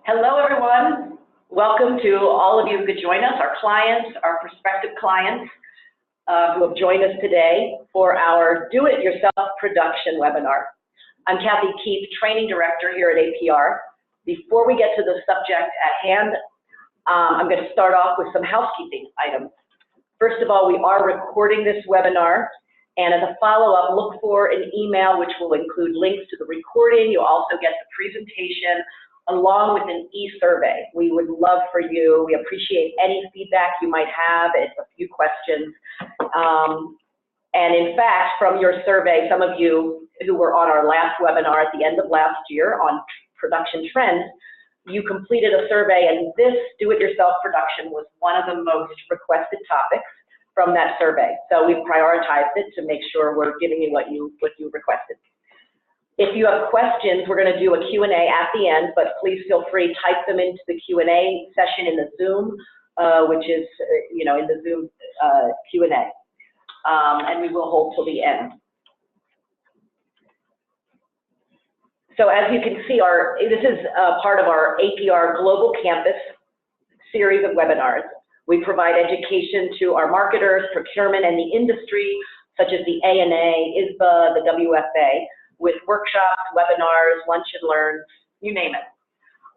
Hello, everyone. Welcome to all of you who could join us, our clients, our prospective clients who have joined us today for our Do-It-Yourself Production webinar. I'm Kathy Keith, Training Director here at APR. Before we get to the subject at hand, I'm going to start off with some housekeeping items. First of all, we are recording this webinar, and as a follow-up, look for an email which will include links to the recording. You'll also get the presentation along with an e-survey. We would love for you. We appreciate any feedback you might have. It's a few questions. And in fact, from your survey, some of you who were on our last webinar at the end of last year on production trends, you completed a survey, and this do-it-yourself production was one of the most requested topics from that survey. So we prioritized it to make sure we're giving you what you requested. If you have questions, we're going to do a Q&A at the end, but please feel free to type them into the Q&A session in the Zoom, which is, in the Zoom Q&A, and we will hold till the end. So as you can see, this is part of our APR Global Campus series of webinars. We provide education to our marketers, procurement, and the industry, such as the ANA, ISBA, the WFA, with workshops, webinars, lunch and learns, you name it.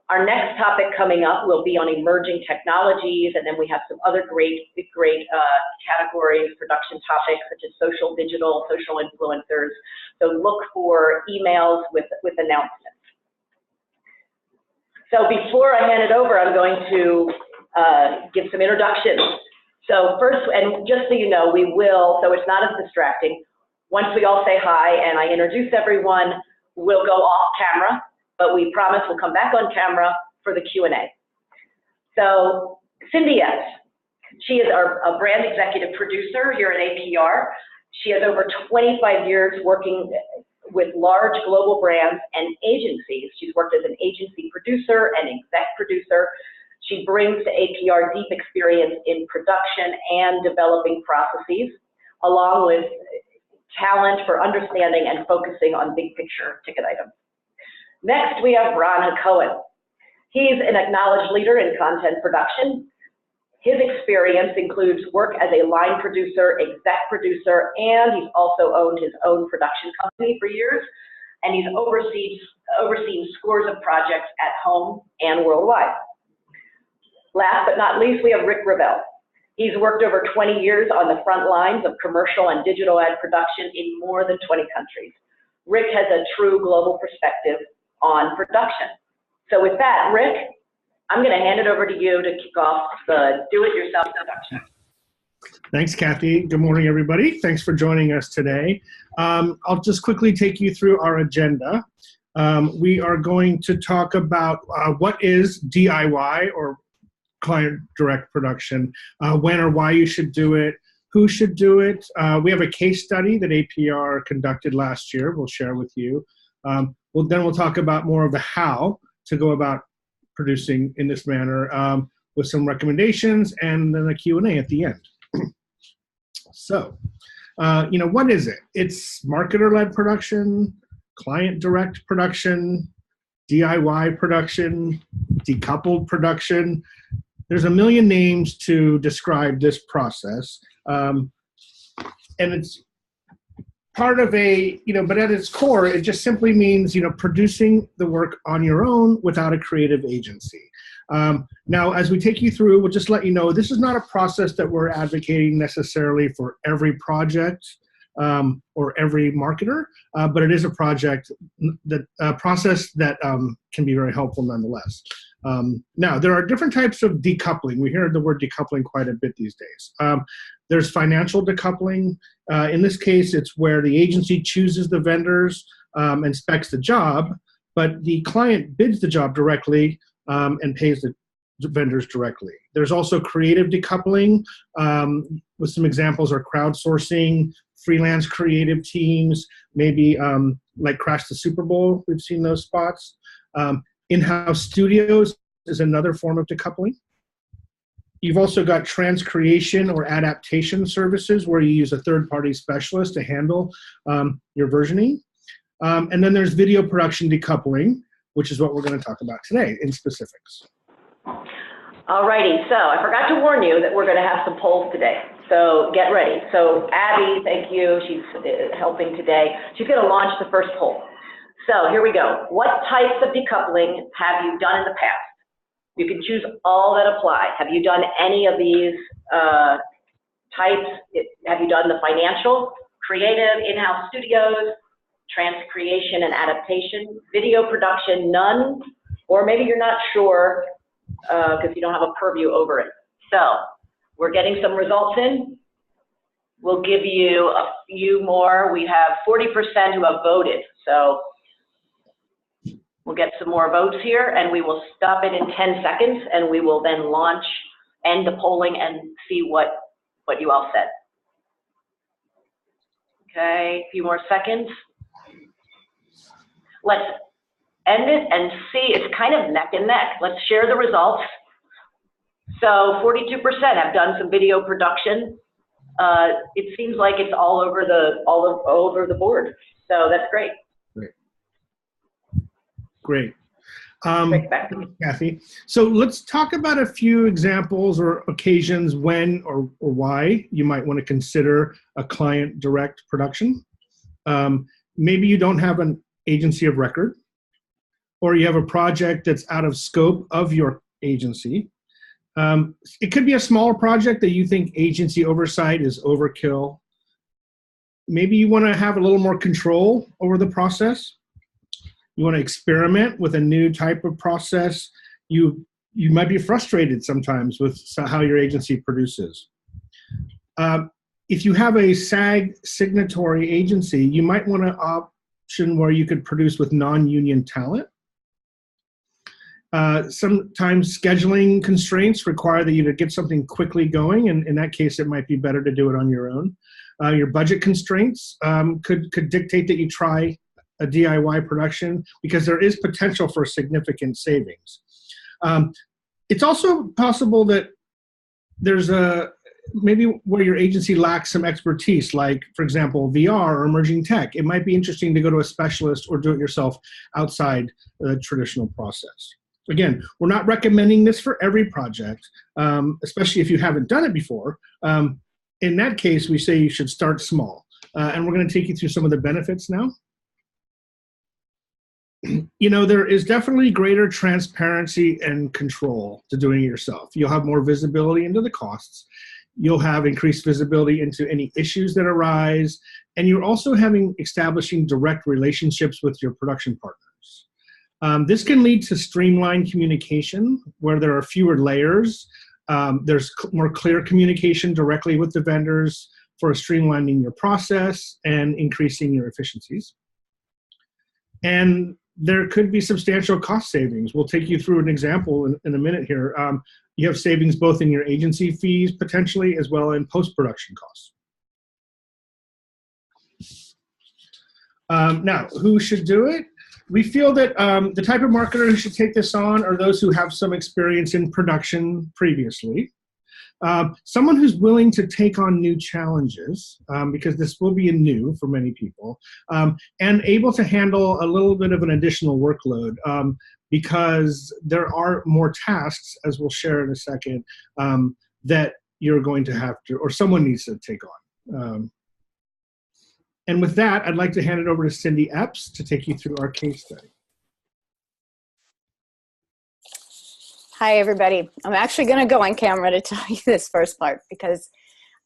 Our next topic coming up will be on emerging technologies, and then we have some other great categories, production topics such as social, digital, social influencers. So look for emails with announcements. So before I hand it over, I'm going to give some introductions. So first, and just so you know, we will, so it's not as distracting, once we all say hi and I introduce everyone, we'll go off camera, but we promise we'll come back on camera for the Q&A. So Cindy S., she is a brand executive producer here at APR. She has over 25 years working with large global brands and agencies. She's worked as an agency producer and exec producer. She brings to APR deep experience in production and developing processes, along with talent for understanding and focusing on big picture ticket items. Next, we have Ron Cohen. He's an acknowledged leader in content production. His experience includes work as a line producer, exec producer, and he's also owned his own production company for years, and he's overseen scores of projects at home and worldwide. Last but not least, we have Rick Ravel. He's worked over 20 years on the front lines of commercial and digital ad production in more than 20 countries. Rick has a true global perspective on production. So with that, Rick, I'm going to hand it over to you to kick off the do-it-yourself production. Thanks, Kathy. Good morning, everybody. Thanks for joining us today. I'll just quickly take you through our agenda. We are going to talk about what is DIY, or client direct production, when or why you should do it, who should do it. We have a case study that APR conducted last year we'll share with you. Then we'll talk about more of the how to go about producing in this manner with some recommendations, and then a Q&A at the end. So, what is it? It's marketer-led production, client direct production, DIY production, decoupled production. There's a million names to describe this process, and it's part of but at its core, it just simply means, producing the work on your own without a creative agency. Now, as we take you through, we'll just let you know, this is not a process that we're advocating necessarily for every project or every marketer, but it is a process that can be very helpful nonetheless. Now, there are different types of decoupling. We hear the word decoupling quite a bit these days. There's financial decoupling. In this case, it's where the agency chooses the vendors and specs the job, but the client bids the job directly and pays the vendors directly. There's also creative decoupling, with some examples are crowdsourcing, freelance creative teams, maybe like Crash the Super Bowl, we've seen those spots. In-house studios is another form of decoupling. You've also got transcreation or adaptation services where you use a third-party specialist to handle your versioning. And then there's video production decoupling, which is what we're going to talk about today in specifics. Alrighty, so I forgot to warn you that we're going to have some polls today. So get ready. So Abby, thank you. She's helping today. She's going to launch the first poll. So here we go. What types of decoupling have you done in the past? You can choose all that apply. Have you done any of these types? Have you done the financial, creative, in-house studios, transcreation and adaptation, video production, none? Or maybe you're not sure because you don't have a purview over it. So we're getting some results in. We'll give you a few more. We have 40% who have voted. So we'll get some more votes here, and we will stop it in 10 seconds, and we will then end the polling and see what you all said. Okay, a few more seconds. Let's end it and see, it's kind of neck and neck. Let's share the results. So 42% have done some video production. It seems like it's all over the board. So that's great. Great. Back to you. Kathy. So let's talk about a few examples or occasions when or why you might want to consider a client direct production. Maybe you don't have an agency of record, or you have a project that's out of scope of your agency. It could be a smaller project that you think agency oversight is overkill. Maybe you want to have a little more control over the process. You want to experiment with a new type of process. You might be frustrated sometimes with how your agency produces. If you have a SAG signatory agency, you might want an option where you could produce with non-union talent. Sometimes scheduling constraints require that you to get something quickly going, and in that case, it might be better to do it on your own. Your budget constraints could dictate that you try a DIY production because there is potential for significant savings. It's also possible that there's maybe where your agency lacks some expertise, like, for example, VR or emerging tech. It might be interesting to go to a specialist or do it yourself outside the traditional process. Again, we're not recommending this for every project, especially if you haven't done it before. In that case, we say you should start small. And we're going to take you through some of the benefits now. You know, there is definitely greater transparency and control to doing it yourself. You'll have more visibility into the costs. You'll have increased visibility into any issues that arise. And you're also establishing direct relationships with your production partners. This can lead to streamlined communication where there are fewer layers. There's more clear communication directly with the vendors for streamlining your process and increasing your efficiencies. And there could be substantial cost savings. We'll take you through an example in a minute here. You have savings both in your agency fees potentially as well in post-production costs. Now, who should do it? We feel that the type of marketer who should take this on are those who have some experience in production previously. Someone who's willing to take on new challenges, because this will be new for many people, and able to handle a little bit of an additional workload, because there are more tasks, as we'll share in a second, that you're going to have to, or someone needs to take on. And with that, I'd like to hand it over to Cindy Epps to take you through our case study. Hi, everybody. I'm actually going to go on camera to tell you this first part because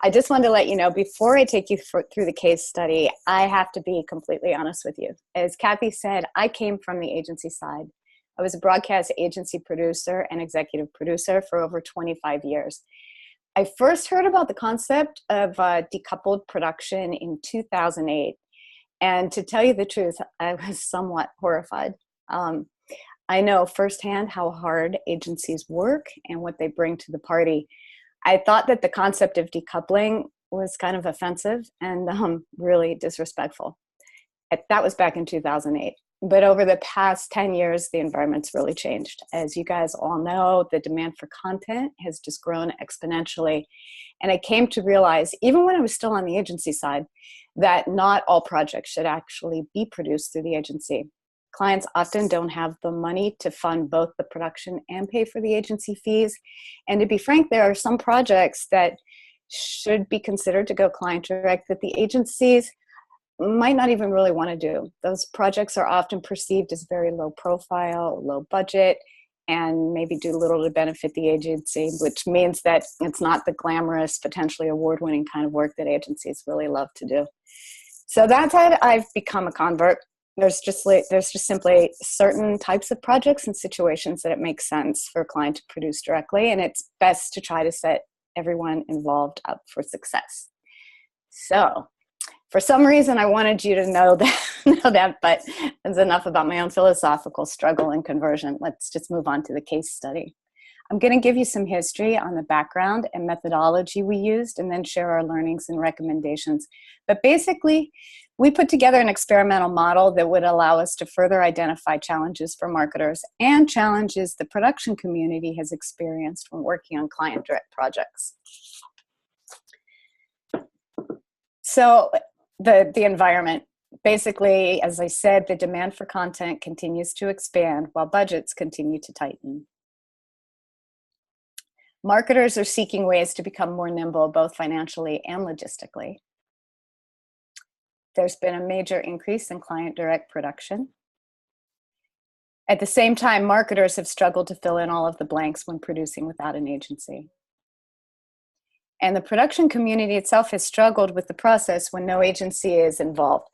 I just wanted to let you know before I take you through the case study, I have to be completely honest with you. As Kathy said, I came from the agency side. I was a broadcast agency producer and executive producer for over 25 years. I first heard about the concept of decoupled production in 2008. And to tell you the truth, I was somewhat horrified. I know firsthand how hard agencies work and what they bring to the party. I thought that the concept of decoupling was kind of offensive and really disrespectful. That was back in 2008. But over the past 10 years, the environment's really changed. As you guys all know, the demand for content has just grown exponentially. And I came to realize, even when I was still on the agency side, that not all projects should actually be produced through the agency. Clients often don't have the money to fund both the production and pay for the agency fees. And to be frank, there are some projects that should be considered to go client direct that the agencies might not even really want to do. Those projects are often perceived as very low profile, low budget, and maybe do little to benefit the agency, which means that it's not the glamorous, potentially award-winning kind of work that agencies really love to do. So that's how I've become a convert. There's just simply certain types of projects and situations that it makes sense for a client to produce directly, and it's best to try to set everyone involved up for success. So for some reason, I wanted you to know that, but that's enough about my own philosophical struggle and conversion. Let's just move on to the case study. I'm going to give you some history on the background and methodology we used, and then share our learnings and recommendations. But basically, we put together an experimental model that would allow us to further identify challenges for marketers and challenges the production community has experienced when working on client direct projects. So the environment. Basically, as I said, the demand for content continues to expand while budgets continue to tighten. Marketers are seeking ways to become more nimble, both financially and logistically. There's been a major increase in client direct production. At the same time, marketers have struggled to fill in all of the blanks when producing without an agency. And the production community itself has struggled with the process when no agency is involved.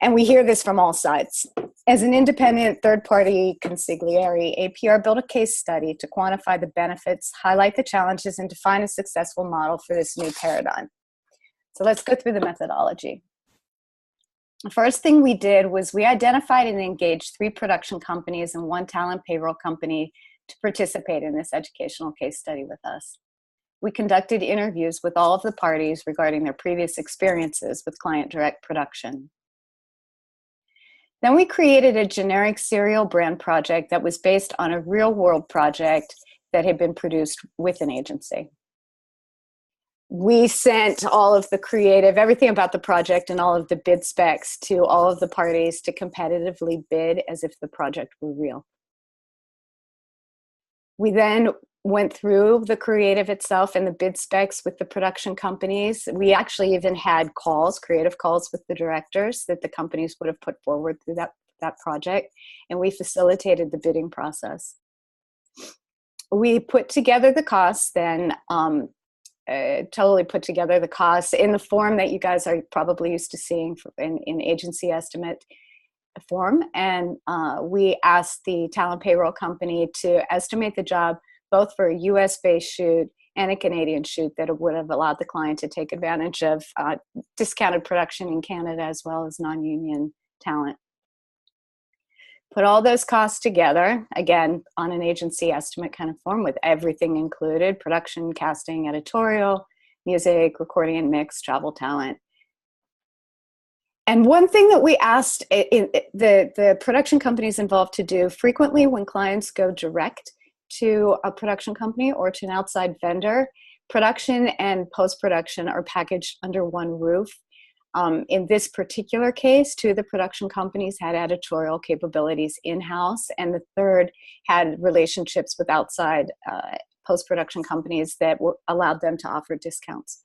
And we hear this from all sides. As an independent third-party consigliere, APR built a case study to quantify the benefits, highlight the challenges, and define a successful model for this new paradigm. So let's go through the methodology. The first thing we did was we identified and engaged 3 production companies and 1 talent payroll company to participate in this educational case study with us. We conducted interviews with all of the parties regarding their previous experiences with client direct production. Then we created a generic serial brand project that was based on a real-world project that had been produced with an agency. We sent all of the creative, everything about the project and all of the bid specs to all of the parties to competitively bid as if the project were real. We then went through the creative itself and the bid specs with the production companies. We actually even had calls, creative calls with the directors that the companies would have put forward through that project, and we facilitated the bidding process. We put together the costs then, totally put together the costs in the form that you guys are probably used to seeing in agency estimate form, and we asked the talent payroll company to estimate the job both for a US-based shoot and a Canadian shoot that would have allowed the client to take advantage of discounted production in Canada as well as non-union talent. Put all those costs together, again, on an agency estimate kind of form with everything included: production, casting, editorial, music, recording and mix, travel talent. And one thing that we asked the production companies involved to do frequently when clients go direct to a production company or to an outside vendor, production and post-production are packaged under one roof. In this particular case, 2 of the production companies had editorial capabilities in-house, and the third had relationships with outside post-production companies that allowed them to offer discounts.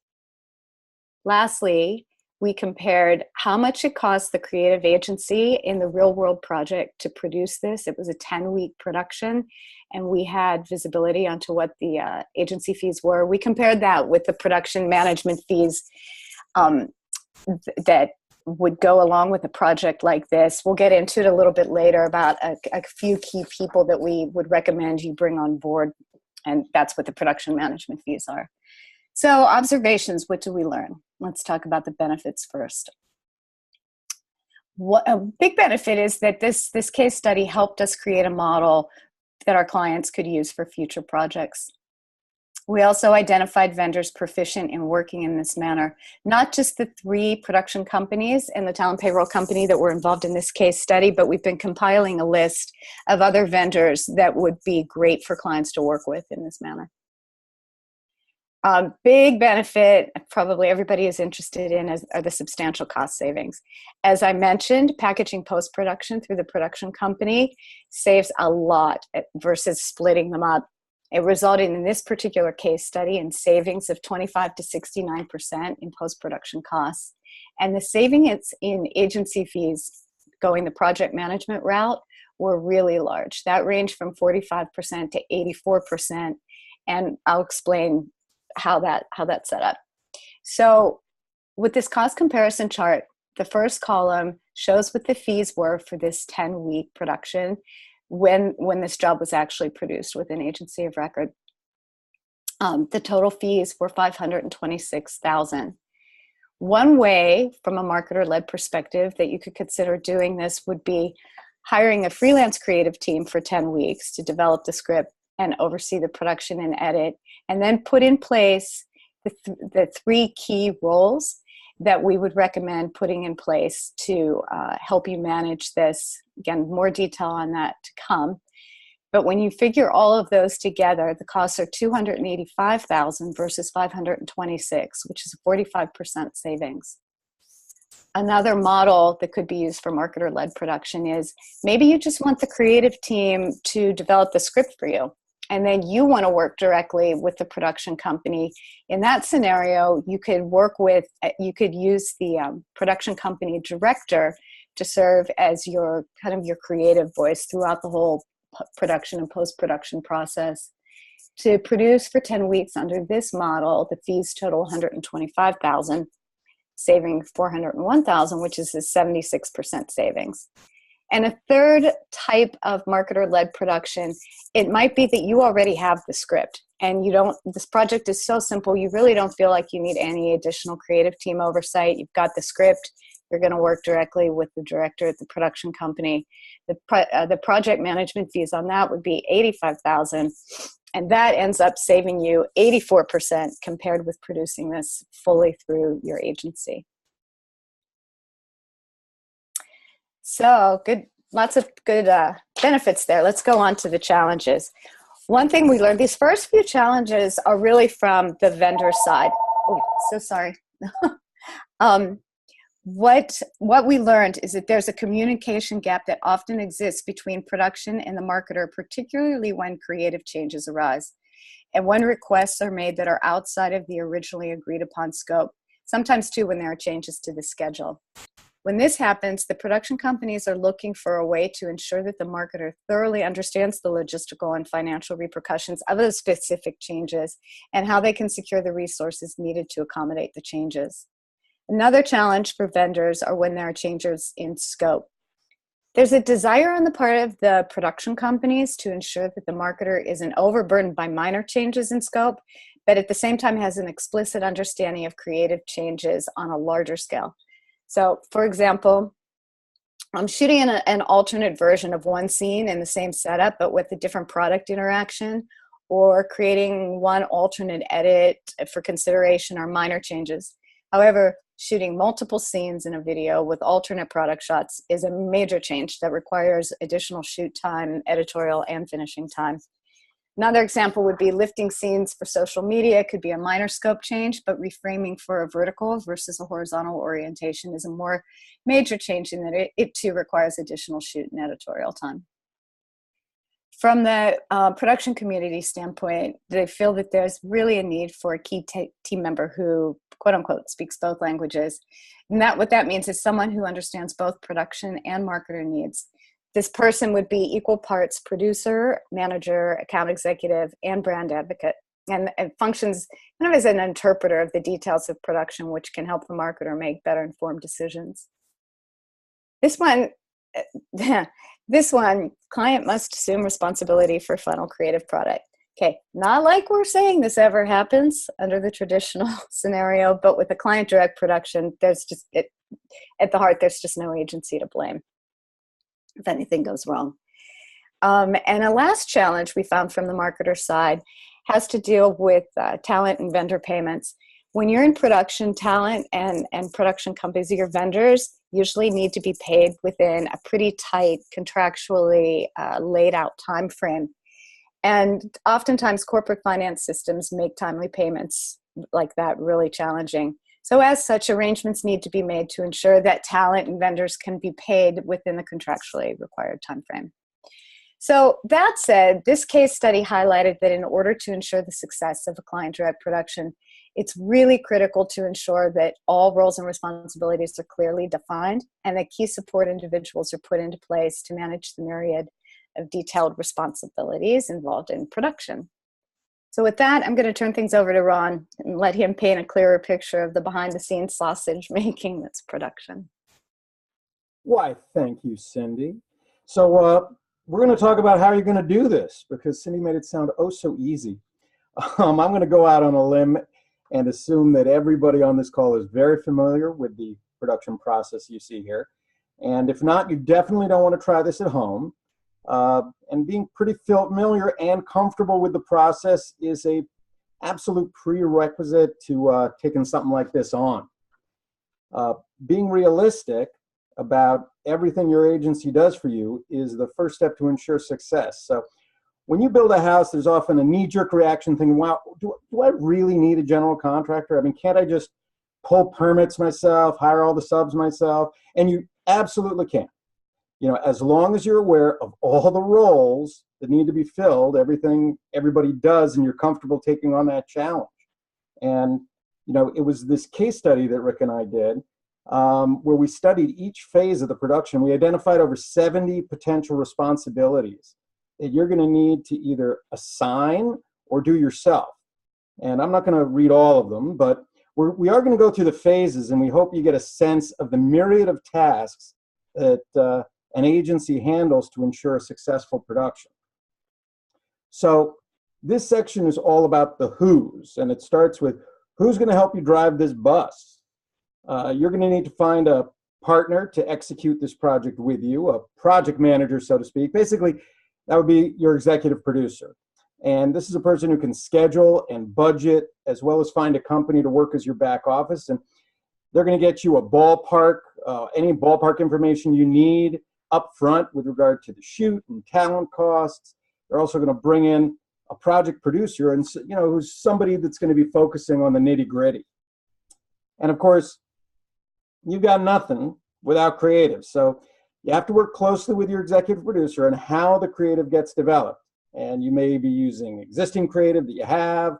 Lastly, we compared how much it cost the creative agency in the real-world project to produce this. It was a 10-week production, and we had visibility onto what the agency fees were. We compared that with the production management fees that would go along with a project like this. We'll get into it a little bit later about a few key people that we would recommend you bring on board, and that's what the production management fees are. So observations, what do we learn? Let's talk about the benefits first. What a big benefit is that this case study helped us create a model that our clients could use for future projects. We also identified vendors proficient in working in this manner, not just the 3 production companies and the talent payroll company that were involved in this case study, but we've been compiling a list of other vendors that would be great for clients to work with in this manner. Big benefit, probably everybody is interested in, are the substantial cost savings. As I mentioned, packaging post-production through the production company saves a lot versus splitting them up. It resulted in this particular case study in savings of 25 to 69% in post-production costs. And the savings in agency fees going the project management route were really large. That ranged from 45% to 84%. And I'll explain how that's set up. So with this cost comparison chart, the first column shows what the fees were for this 10-week production when this job was actually produced with an agency of record. The total fees were $526,000. One way, from a marketer-led perspective, that you could consider doing this would be hiring a freelance creative team for 10 weeks to develop the script and oversee the production and edit, and then put in place the three key roles that we would recommend putting in place to help you manage this. Again, more detail on that to come. But when you figure all of those together, the costs are $285,000 versus $526,000, which is a 45% savings. Another model that could be used for marketer-led production is maybe you just want the creative team to develop the script for you, and then you want to work directly with the production company. In that scenario, you could use the production company director to serve as your creative voice throughout the whole production and post-production process. To produce for 10 weeks under this model, the fees total $125,000, saving $401,000, which is a 76% savings. And a third type of marketer-led production, it might be that you already have the script and this project is so simple, you really don't feel like you need any additional creative team oversight. You've got the script, you're going to work directly with the director at the production company. The project management fees on that would be $85,000, and that ends up saving you 84% compared with producing this fully through your agency. So lots of good benefits there. Let's go on to the challenges. One thing we learned, these first few challenges are really from the vendor side. Oh, so sorry. What we learned is that there's a communication gap that often exists between production and the marketer, particularly when creative changes arise, and when requests are made that are outside of the originally agreed upon scope, sometimes too when there are changes to the schedule. When this happens, the production companies are looking for a way to ensure that the marketer thoroughly understands the logistical and financial repercussions of those specific changes and how they can secure the resources needed to accommodate the changes. Another challenge for vendors are when there are changes in scope. There's a desire on the part of the production companies to ensure that the marketer isn't overburdened by minor changes in scope, but at the same time has an explicit understanding of creative changes on a larger scale. So, for example, I'm shooting an alternate version of one scene in the same setup, but with a different product interaction, or creating one alternate edit for consideration or minor changes. However, shooting multiple scenes in a video with alternate product shots is a major change that requires additional shoot time, editorial, and finishing time. Another example would be lifting scenes for social media. It could be a minor scope change, but reframing for a vertical versus a horizontal orientation is a more major change in that it too requires additional shoot and editorial time. From the production community standpoint, they feel that there's really a need for a key team member who, quote unquote, speaks both languages. And what that means is someone who understands both production and marketer needs. This person would be equal parts producer, manager, account executive, and brand advocate, and functions kind of as an interpreter of the details of production, which can help the marketer make better informed decisions. This one, client must assume responsibility for final creative product. Okay, not like we're saying this ever happens under the traditional scenario, but with a client direct production, there's just, at the heart, there's just no agency to blame if anything goes wrong. And a last challenge we found from the marketer side has to deal with talent and vendor payments. When you're in production, talent and production companies, your vendors usually need to be paid within a pretty tight, contractually laid out time frame. And oftentimes corporate finance systems make timely payments like that really challenging. So as such, arrangements need to be made to ensure that talent and vendors can be paid within the contractually required timeframe. So that said, this case study highlighted that in order to ensure the success of a client-direct production, it's really critical to ensure that all roles and responsibilities are clearly defined and that key support individuals are put into place to manage the myriad of detailed responsibilities involved in production. So with that, I'm going to turn things over to Ron and let him paint a clearer picture of the behind-the-scenes sausage making that's production. Why, thank you, Cindy. So we're going to talk about how you're going to do this, because Cindy made it sound oh so easy. I'm going to go out on a limb and assume that everybody on this call is very familiar with the production process you see here. And if not, you definitely don't want to try this at home. And being pretty familiar and comfortable with the process is a absolute prerequisite to taking something like this on. Being realistic about everything your agency does for you is the first step to ensure success. So when you build a house, there's often a knee-jerk reaction thinking, wow, do I really need a general contractor? I mean, can't I just pull permits myself, hire all the subs myself? And you absolutely can. You know, as long as you're aware of all the roles that need to be filled, everything everybody does, and you're comfortable taking on that challenge. And, you know, it was this case study that Rick and I did where we studied each phase of the production. We identified over 70 potential responsibilities that you're going to need to either assign or do yourself. And I'm not going to read all of them, but we are going to go through the phases, and we hope you get a sense of the myriad of tasks that an agency handles to ensure a successful production. So this section is all about the who's, and it starts with who's going to help you drive this bus. You're going to need to find a partner to execute this project with you, a project manager, so to speak. Basically, that would be your executive producer. And this is a person who can schedule and budget, as well as find a company to work as your back office. And they're going to get you a ballpark, any ballpark information you need up front with regard to the shoot and talent costs. They're also going to bring in a project producer, and you know, who's somebody that's going to be focusing on the nitty-gritty. And of course, you've got nothing without creative. So you have to work closely with your executive producer on how the creative gets developed. And you may be using existing creative that you have,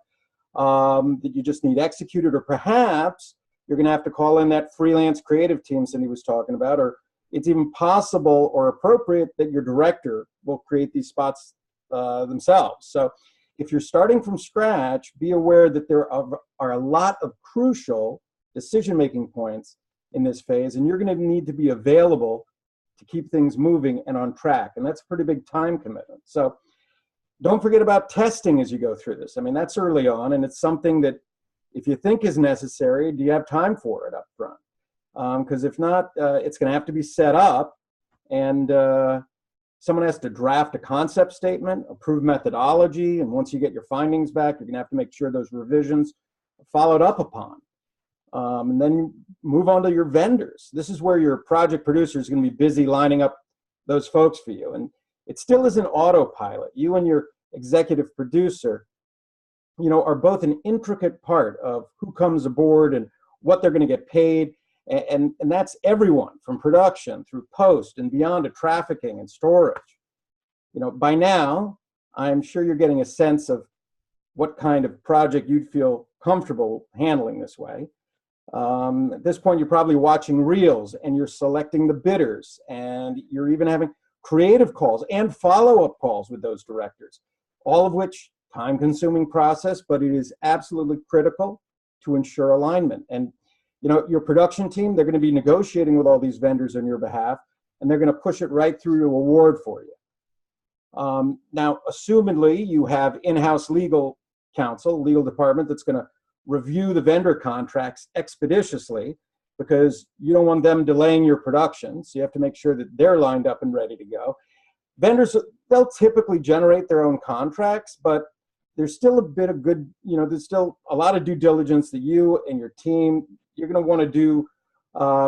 that you just need executed, or perhaps you're going to have to call in that freelance creative team Cindy was talking about, or it's even possible or appropriate that your director will create these spots themselves. So if you're starting from scratch, be aware that there are a lot of crucial decision-making points in this phase, and you're going to need to be available to keep things moving and on track. And that's a pretty big time commitment. So don't forget about testing as you go through this. I mean, that's early on, and it's something that if you think is necessary, do you have time for it up front? Because if not, it's going to have to be set up, and someone has to draft a concept statement, approve methodology, and once you get your findings back, you're going to have to make sure those revisions are followed up upon. And then move on to your vendors. This is where your project producer is going to be busy lining up those folks for you. And it still isn't autopilot. You and your executive producer, you know, are both an intricate part of who comes aboard and what they're going to get paid. And that's everyone from production through post and beyond to trafficking and storage. You know, by now, I'm sure you're getting a sense of what kind of project you'd feel comfortable handling this way. At this point, you're probably watching reels and you're selecting the bidders, and you're even having creative calls and follow-up calls with those directors, all of which time-consuming process, but it is absolutely critical to ensure alignment. And you know, your production team, they're going to be negotiating with all these vendors on your behalf, and they're going to push it right through to award for you. Now, assumedly, you have in-house legal counsel, legal department that's going to review the vendor contracts expeditiously, because you don't want them delaying your production. So you have to make sure that they're lined up and ready to go. Vendors, they'll typically generate their own contracts, but there's still a bit of good, you know, there's still a lot of due diligence that you and your team, you're going to want to do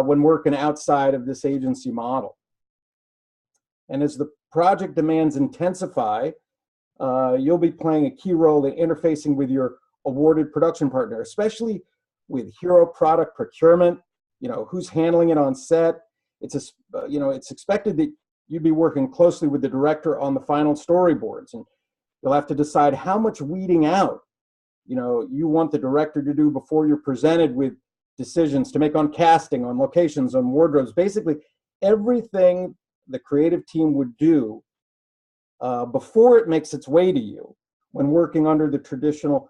when working outside of this agency model. And as the project demands intensify, you'll be playing a key role in interfacing with your awarded production partner, especially with hero product procurement, who's handling it on set. It's expected that you'd be working closely with the director on the final storyboards, and you'll have to decide how much weeding out, you want the director to do before you're presented with decisions to make on casting, on locations, on wardrobes, basically everything the creative team would do before it makes its way to you when working under the traditional,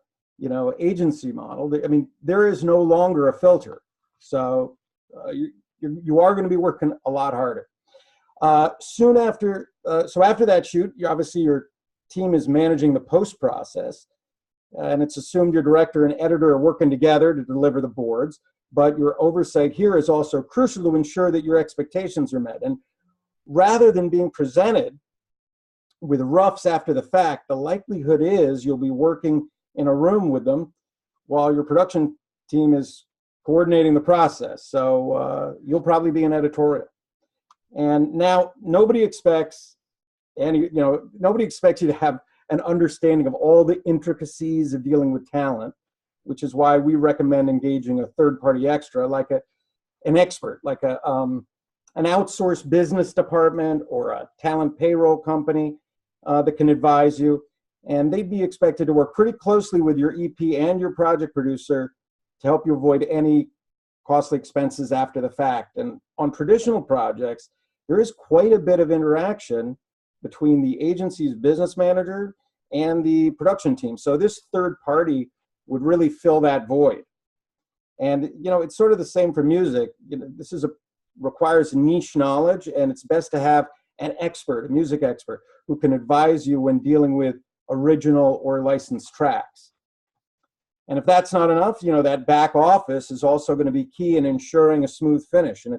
agency model. I mean, there is no longer a filter. So you are going to be working a lot harder. Soon after, so after that shoot, obviously your team is managing the post process, and it's assumed your director and editor are working together to deliver the boards, but your oversight here is also crucial to ensure that your expectations are met. And rather than being presented with roughs after the fact, the likelihood is you'll be working in a room with them while your production team is coordinating the process. So you'll probably be an editorial. And now nobody expects you to have an understanding of all the intricacies of dealing with talent, which is why we recommend engaging a third-party extra, like an expert, like an outsourced business department or a talent payroll company that can advise you. And they'd be expected to work pretty closely with your EP and your project producer to help you avoid any costly expenses after the fact. And on traditional projects, there is quite a bit of interaction between the agency's business manager and the production team. So this third party would really fill that void. And it's sort of the same for music. This requires niche knowledge, and it's best to have an expert, a music expert, who can advise you when dealing with original or licensed tracks. And if that's not enough, that back office is also going to be key in ensuring a smooth finish. And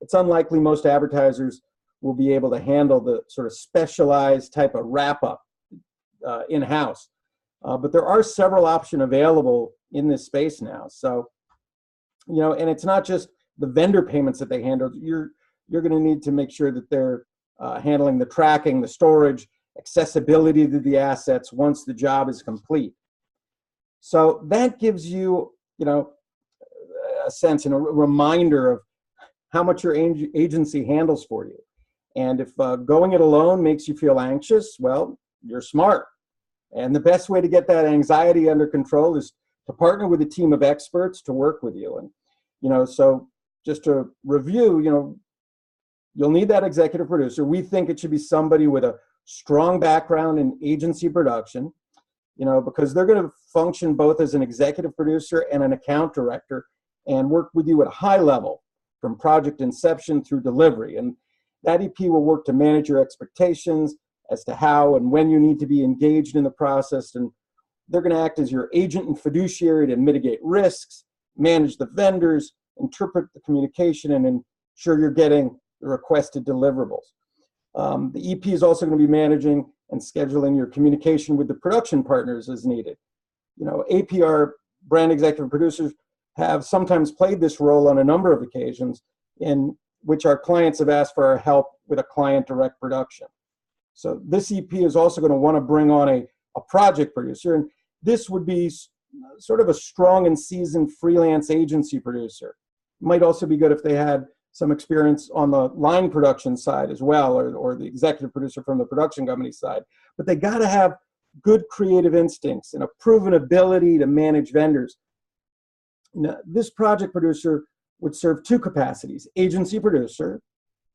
it's unlikely most advertisers will be able to handle the sort of specialized type of wrap-up in-house. But there are several options available in this space now. So, and it's not just the vendor payments that they handle. You're going to need to make sure that they're handling the tracking, the storage, accessibility to the assets once the job is complete. So that gives you, a sense and a reminder of how much your agency handles for you. And if going it alone makes you feel anxious, well, you're smart. And the best way to get that anxiety under control is to partner with a team of experts to work with you. And, so just to review, you'll need that executive producer. We think it should be somebody with a strong background in agency production, because they're going to function both as an executive producer and an account director and work with you at a high level from project inception through delivery. And that EP will work to manage your expectations as to how and when you need to be engaged in the process. And they're going to act as your agent and fiduciary to mitigate risks, manage the vendors, interpret the communication, and ensure you're getting the requested deliverables. The EP is also going to be managing and scheduling your communication with the production partners as needed. APR brand executive producers have sometimes played this role on a number of occasions in which our clients have asked for our help with a client direct production. So this EP is also going to want to bring on a project producer, and this would be sort of a strong and seasoned freelance agency producer. Might also be good if they had some experience on the line production side as well, or the executive producer from the production company side. But they got to have good creative instincts and a proven ability to manage vendors. Now, this project producer would serve two capacities: agency producer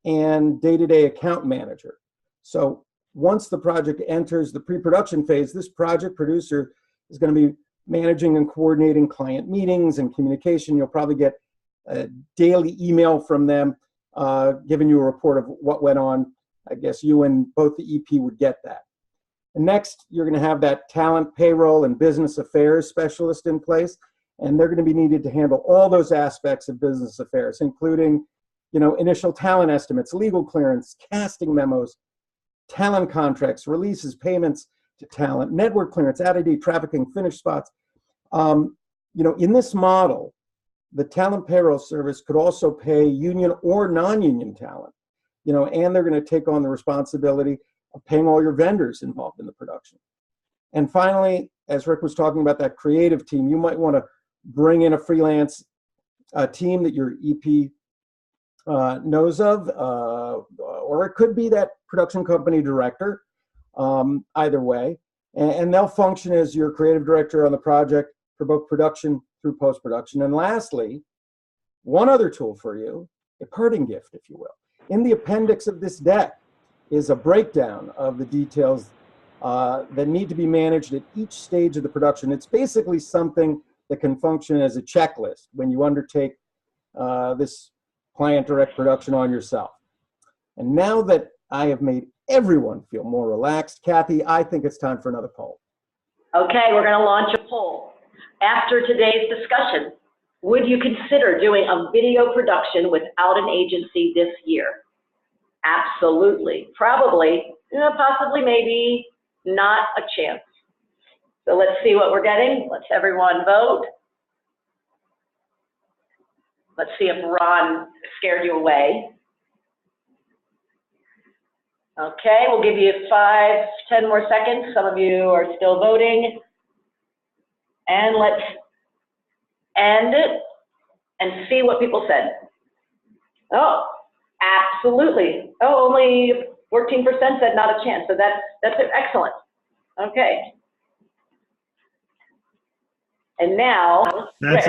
and day-to-day account manager. So once the project enters the pre-production phase, this project producer is going to be managing and coordinating client meetings and communication. You'll probably get a daily email from them giving you a report of what went on. I guess you and both the EP would get that. And next, you're going to have that talent, payroll, and business affairs specialist in place, and they're going to be needed to handle all those aspects of business affairs, including, initial talent estimates, legal clearance, casting memos, talent contracts, releases, payments to talent, network clearance, out-of-date trafficking, finished spots. In this model, the talent payroll service could also pay union or non-union talent, and they're going to take on the responsibility of paying all your vendors involved in the production. And finally, as Rick was talking about that creative team, you might want to bring in a freelance team that your EP knows of, or it could be that production company director, either way. And they'll function as your creative director on the project for both production through post-production. And lastly, one other tool for you, a parting gift, if you will. In the appendix of this deck is a breakdown of the details that need to be managed at each stage of the production. It's basically something that can function as a checklist when you undertake this client direct production on yourself. And now that I have made everyone feel more relaxed, Kathy, I think it's time for another poll. Okay, we're going to launch a poll. After today's discussion, would you consider doing a video production without an agency this year? Absolutely. Probably, possibly, maybe, not a chance. So let's see what we're getting. Let's everyone vote. Let's see if Ron scared you away. Okay, we'll give you 5, 10 more seconds. Some of you are still voting. And let's end it and see what people said. Oh, absolutely. Oh, only 14% said not a chance. So that's excellent. Okay. And now, That's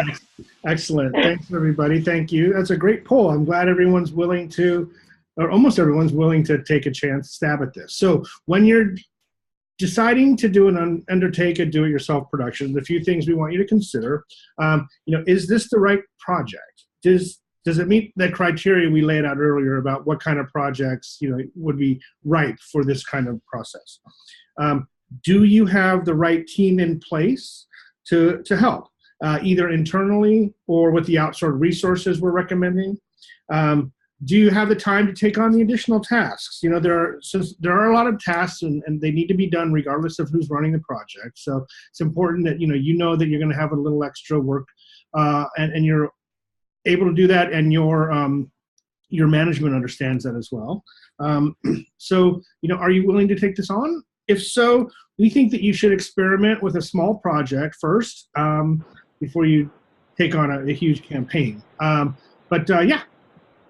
excellent. Thanks, everybody. Thank you. That's a great poll. I'm glad everyone's willing to, or almost everyone's willing to take a chance, stab at this. So when you're deciding to undertake a do-it-yourself production, the few things we want you to consider, is this the right project? Does it meet the criteria we laid out earlier about what kind of projects would be ripe for this kind of process? Do you have the right team in place to help, either internally or with the outsourced resources we're recommending? Do you have the time to take on the additional tasks? Since there are a lot of tasks and they need to be done regardless of who's running the project. So it's important that you know that you're going to have a little extra work, and you're able to do that, and your management understands that as well. So are you willing to take this on? If so, we think that you should experiment with a small project first before you take on a huge campaign. Yeah.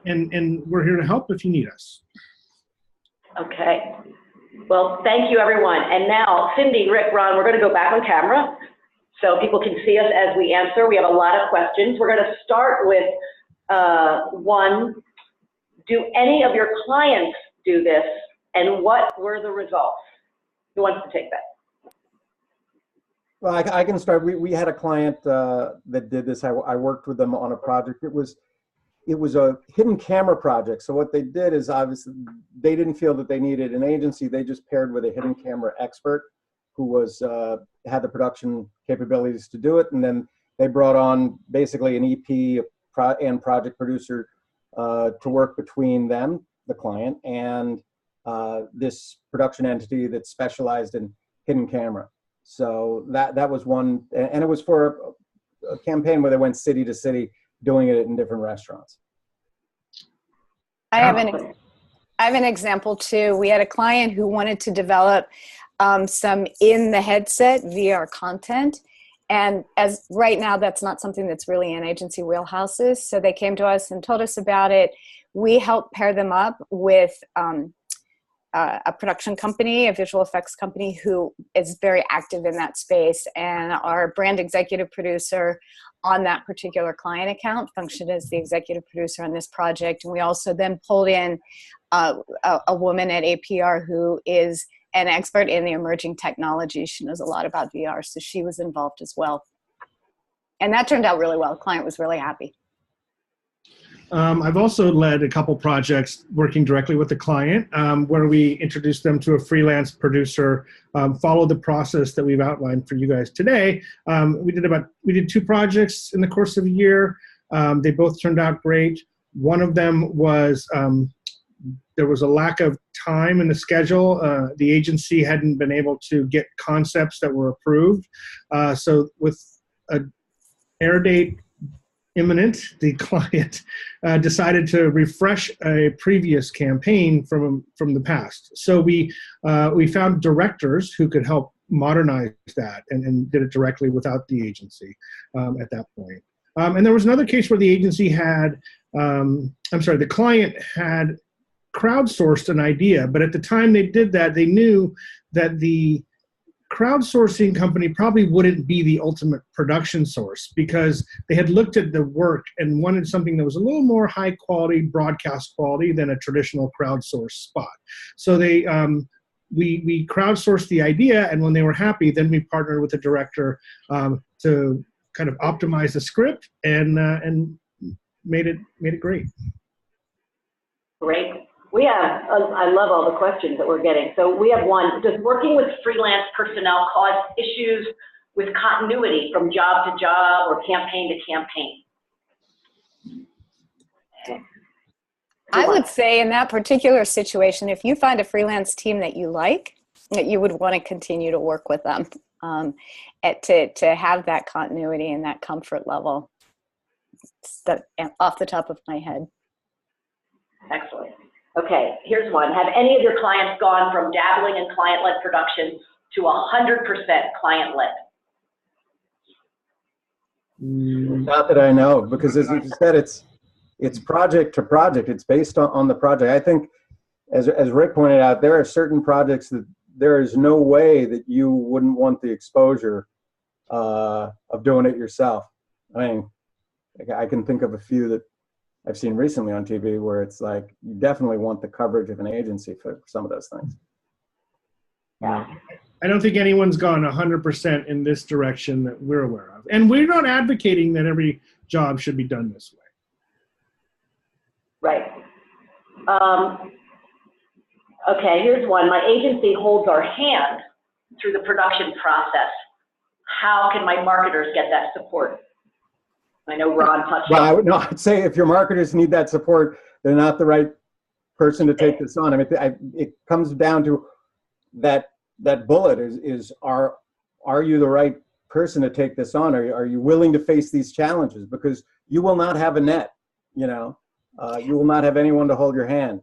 And we're here to help if you need us. okay. Well, thank you, everyone. And now, Cindy, Rick, Ron, we're going to go back on camera so people can see us as we answer. We have a lot of questions. We're going to start with one. Do any of your clients do this, and what were the results? Who wants to take that? Well, I can start. We had a client that did this. I worked with them on a project. It was a hidden camera project. So what they did is, obviously they didn't feel that they needed an agency. They just paired with a hidden camera expert who was had the production capabilities to do it. And then they brought on basically an EP and project producer to work between them, the client, and this production entity that specialized in hidden camera. So that was one, and it was for a campaign where they went city to city doing it in different restaurants. I have an example too. We had a client who wanted to develop some in the headset VR content. And as right now, that's not something that's really in agency wheelhouses. So they came to us and told us about it. We helped pair them up with a production company, a visual effects company who is very active in that space. And our brand executive producer on that particular client account functioned as the executive producer on this project. And we also then pulled in a woman at APR who is an expert in the emerging technology. She knows a lot about VR, so she was involved as well. And that turned out really well. The client was really happy. I've also led a couple projects working directly with the client where we introduced them to a freelance producer, followed the process that we've outlined for you guys today. We did 2 projects in the course of a year. They both turned out great. One of them was there was a lack of time in the schedule. The agency hadn't been able to get concepts that were approved. So with an air date imminent, the client decided to refresh a previous campaign from the past. So we found directors who could help modernized that and did it directly without the agency at that point. And there was another case where the agency had, the client had crowdsourced an idea, but at the time they did that, they knew that the crowdsourcing company probably wouldn't be the ultimate production source because they had looked at the work and wanted something that was a little more high quality, broadcast quality than a traditional crowdsourced spot. So they, we crowdsourced the idea, and when they were happy, then we partnered with the director to kind of optimize the script and made it great. Great. We have, I love all the questions that we're getting. So we have one, does working with freelance personnel cause issues with continuity from job to job or campaign to campaign? I would say in that particular situation, if you find a freelance team that you like, that you would want to continue to work with them to have that continuity and that comfort level. Off the top of my head. Excellent. Okay, here's one. Have any of your clients gone from dabbling in client-led production to 100% client-led? Not that I know, because as you said, it's project to project. It's based on the project. I think, as Rick pointed out, there are certain projects that there is no way that you wouldn't want the exposure of doing it yourself. I mean, I can think of a few that I've seen recently on TV where it's like you definitely want the coverage of an agency for some of those things. Yeah. I don't think anyone's gone 100% in this direction that we're aware of. And we're not advocating that every job should be done this way. Right. Okay, here's one. My agency holds our hand through the production process. How can my marketers get that support? I know Ron touched on it. I'd say if your marketers need that support, they're not the right person to take this on. I mean, it comes down to that bullet is are you the right person to take this on? Are you willing to face these challenges? Because you will not have a net, you will not have anyone to hold your hand.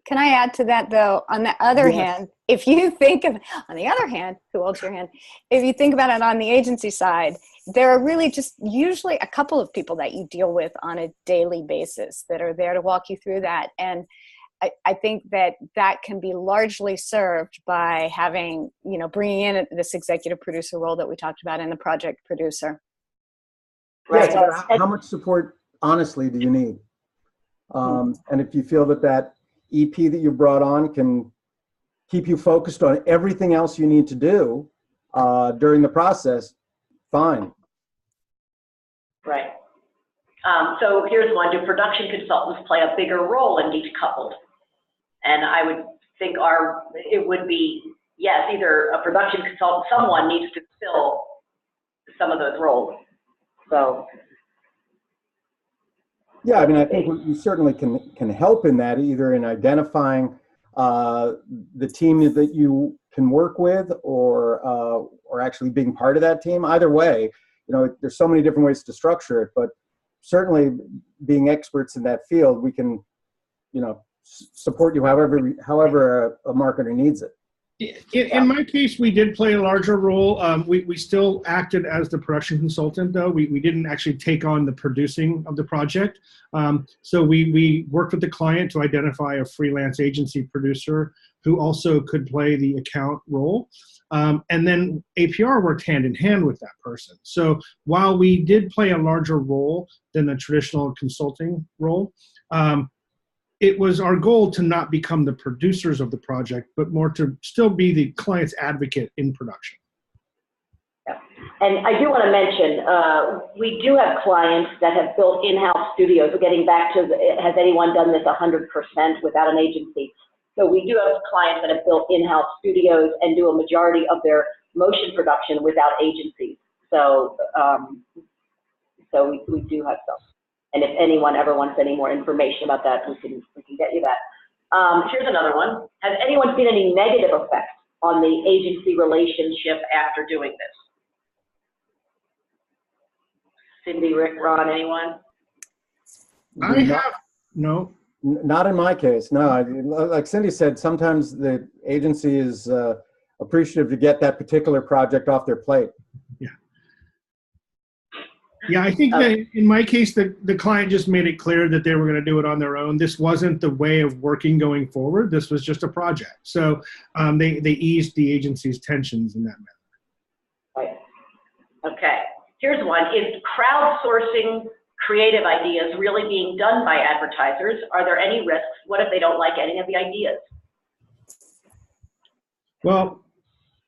Can I add to that though? On the other hand, if you think of, on the other hand, who holds your hand? If you think about it on the agency side, there are really just usually a couple of people that you deal with on a daily basis that are there to walk you through that. And I think that can be largely served by having, bringing in this executive producer role that we talked about and the project producer. Right. How much support, honestly, do you need? And if you feel that EP that you brought on can keep you focused on everything else you need to do during the process, fine. Right. So here's one. Do production consultants play a bigger role in Decoupled? And I would think it would be, yes, either a production consultant, someone needs to fill some of those roles. So. Yeah, I mean, I think you certainly can help in that, either in identifying the team that you can work with or actually being part of that team. Either way, there's so many different ways to structure it, but certainly being experts in that field, we can, support you however a marketer needs it. In my case, we did play a larger role. We still acted as the production consultant, though. We didn't actually take on the producing of the project. So we worked with the client to identify a freelance agency producer who also could play the account role. And then APR worked hand in hand with that person. So while we did play a larger role than the traditional consulting role, it was our goal to not become the producers of the project, but more to still be the client's advocate in production. Yeah. And I do want to mention, we do have clients that have built in-house studios. We're getting back to, has anyone done this 100% without an agency? So we do have clients that have built in-house studios and do a majority of their motion production without agencies. So, we do have some. And if anyone ever wants any more information about that, we can get you that. Here's another one. Has anyone seen any negative effects on the agency relationship after doing this? Cindy, Rick, Ron, anyone? I have, no. Not in my case, no. Like Cindy said, sometimes the agency is appreciative to get that particular project off their plate. Yeah, I think that in my case, the client just made it clear that they were going to do it on their own. This wasn't the way of working going forward. This was just a project. So they eased the agency's tensions in that manner. Right. Okay. Here's one. Is crowdsourcing creative ideas really being done by advertisers? Are there any risks? What if they don't like any of the ideas? Well,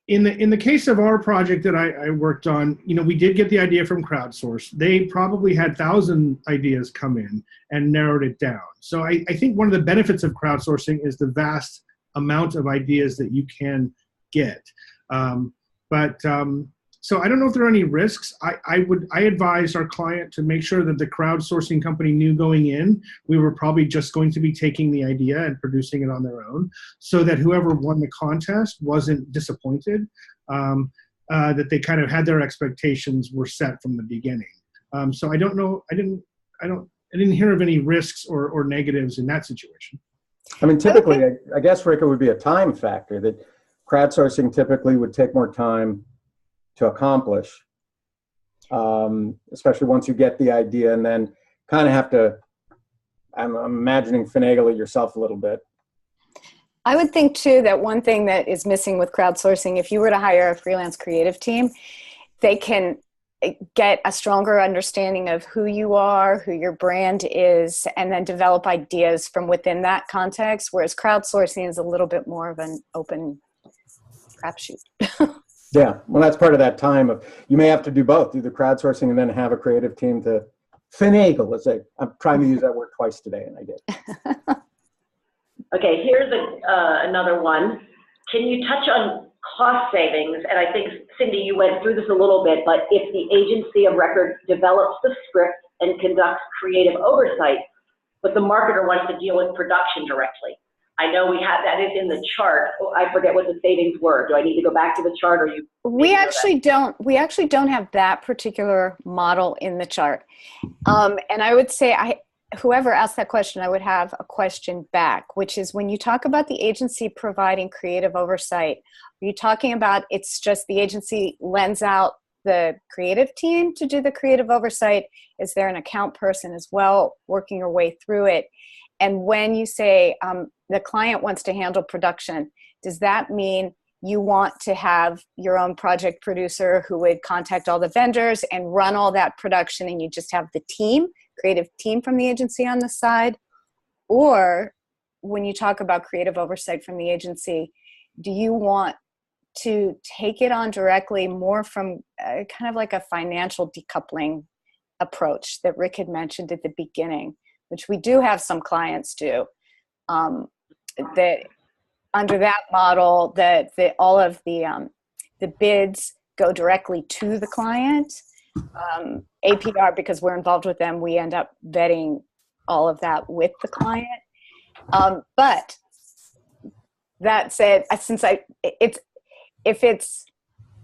in the case of our project that I worked on, we did get the idea from crowdsource. They probably had 1,000 ideas come in and narrowed it down. So I think one of the benefits of crowdsourcing is the vast amount of ideas that you can get. So I don't know if there are any risks. I advise our client to make sure that the crowdsourcing company knew going in, we were probably just going to be taking the idea and producing it on their own, so that whoever won the contest wasn't disappointed, that they kind of had their expectations were set from the beginning. So I don't know, I didn't hear of any risks or negatives in that situation. I mean, typically, I guess, Rick, it would be a time factor that crowdsourcing typically would take more time to accomplish, especially once you get the idea and then kind of have to, I'm imagining, finagle it yourself a little bit. I would think too that one thing that is missing with crowdsourcing, if you were to hire a freelance creative team, they can get a stronger understanding of who you are, who your brand is, and then develop ideas from within that context, whereas crowdsourcing is a little bit more of an open crapshoot. Yeah, well, that's part of that time of, you may have to do both, do the crowdsourcing and then have a creative team to finagle. Let's say, I'm trying to use that word twice today, and I did. Okay, here's another one. Can you touch on cost savings? And I think, Cindy, you went through this a little bit, but if the agency of record develops the script and conducts creative oversight, but the marketer wants to deal with production directly. I know we have, that is in the chart. Oh, I forget what the savings were. Do I need to go back to the chart, or you? We actually don't have that particular model in the chart. And I would say, whoever asked that question, I would have a question back, which is, when you talk about the agency providing creative oversight, are you talking about it's just the agency lends out the creative team to do the creative oversight? Is there an account person as well working your way through it? And when you say the client wants to handle production, does that mean you want to have your own project producer who would contact all the vendors and run all that production, and you just have the team, creative team from the agency on the side? Or when you talk about creative oversight from the agency, do you want to take it on directly, more from kind of like a financial decoupling approach that Rick had mentioned at the beginning, which we do have some clients do, that under that model, that all of the bids go directly to the client. APR, because we're involved with them, we end up vetting all of that with the client. But that said,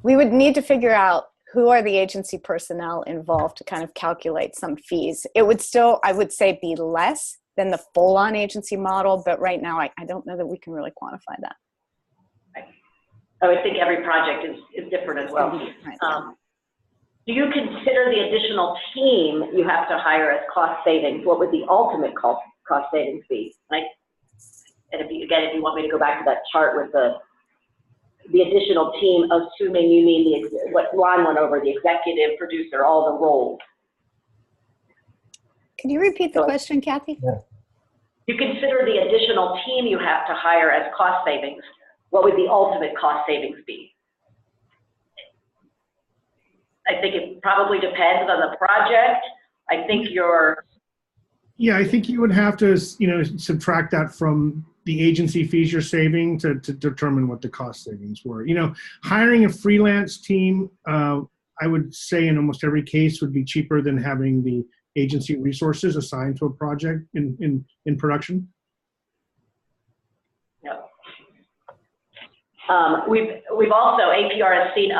we would need to figure out who are the agency personnel involved to kind of calculate some fees. It would still, I would say, be less than the full-on agency model, but right now I don't know that we can really quantify that. I would think every project is different as well. Right. Do you consider the additional team you have to hire as cost savings? What would the ultimate cost savings be? And if you want me to go back to that chart with the additional team, assuming you mean what Ron went over, the executive producer, all the roles. Can you repeat the question, Kathy? Yeah. You consider the additional team you have to hire as cost savings. What would the ultimate cost savings be? I think it probably depends on the project. I think Yeah, I think you would have to, subtract that from the agency fees you're saving to determine what the cost savings were. Hiring a freelance team, I would say in almost every case would be cheaper than having the agency resources assigned to a project in production. Yep. We've also, APR has seen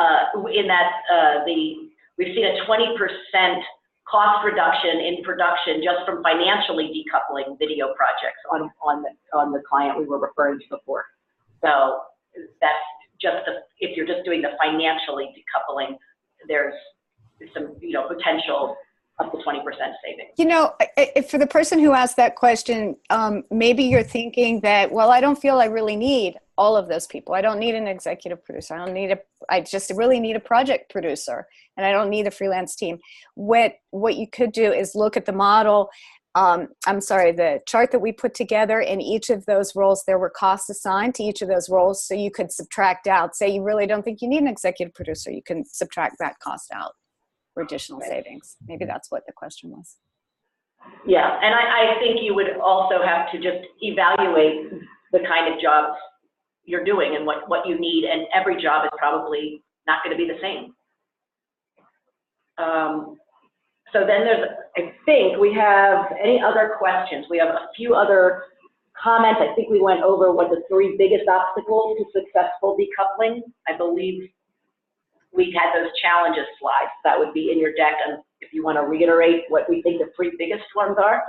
we've seen a 20% cost reduction in production just from financially decoupling video projects on the client we were referring to before. So that's if you're just doing the financially decoupling, there's some, potential up to 20% savings. For the person who asked that question, maybe you're thinking that, well, I don't feel I really need all of those people. I don't need an executive producer. I just really need a project producer, and I don't need a freelance team. What you could do is look at the model. The chart that we put together. In each of those roles, there were costs assigned to each of those roles, so you could subtract out. Say you really don't think you need an executive producer, you can subtract that cost out for additional savings. Maybe that's what the question was. Yeah, and I think you would also have to just evaluate the kind of jobs you're doing and what you need, and every job is probably not going to be the same. So then I think we have any other questions? We have a few other comments. I think we went over what the 3 biggest obstacles to successful decoupling. I believe we had those challenges slides. That would be in your deck, and if you want to reiterate what we think the 3 biggest ones are.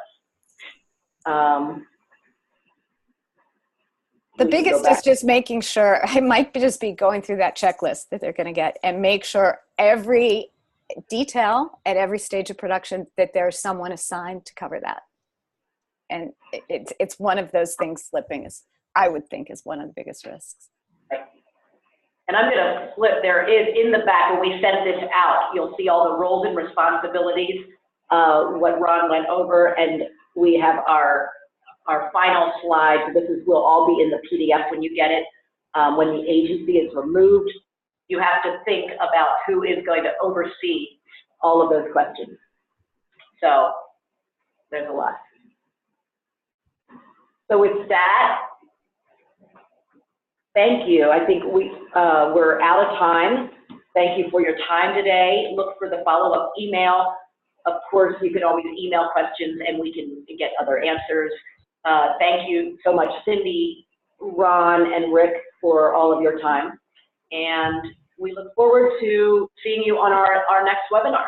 The biggest is just making sure, I might just be going through that checklist that they're going to get and make sure every detail at every stage of production that there's someone assigned to cover that. And it's one of those things slipping I would think is one of the biggest risks. Right. And I'm going to flip, there is in the back, when we send this out, you'll see all the roles and responsibilities, what Ron went over, and we have our final slide. This will all be in the PDF when you get it. When the agency is removed, you have to think about who is going to oversee all of those questions. So there's a lot. So with that, thank you. I think we're out of time. Thank you for your time today. Look for the follow-up email. Of course, you can always email questions and we can get other answers. Thank you so much, Cindy, Ron, and Rick, for all of your time. And we look forward to seeing you on our next webinar.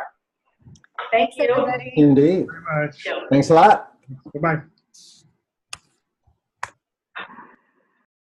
Thank you. Everybody. Indeed. Very much. Thanks a lot. Goodbye.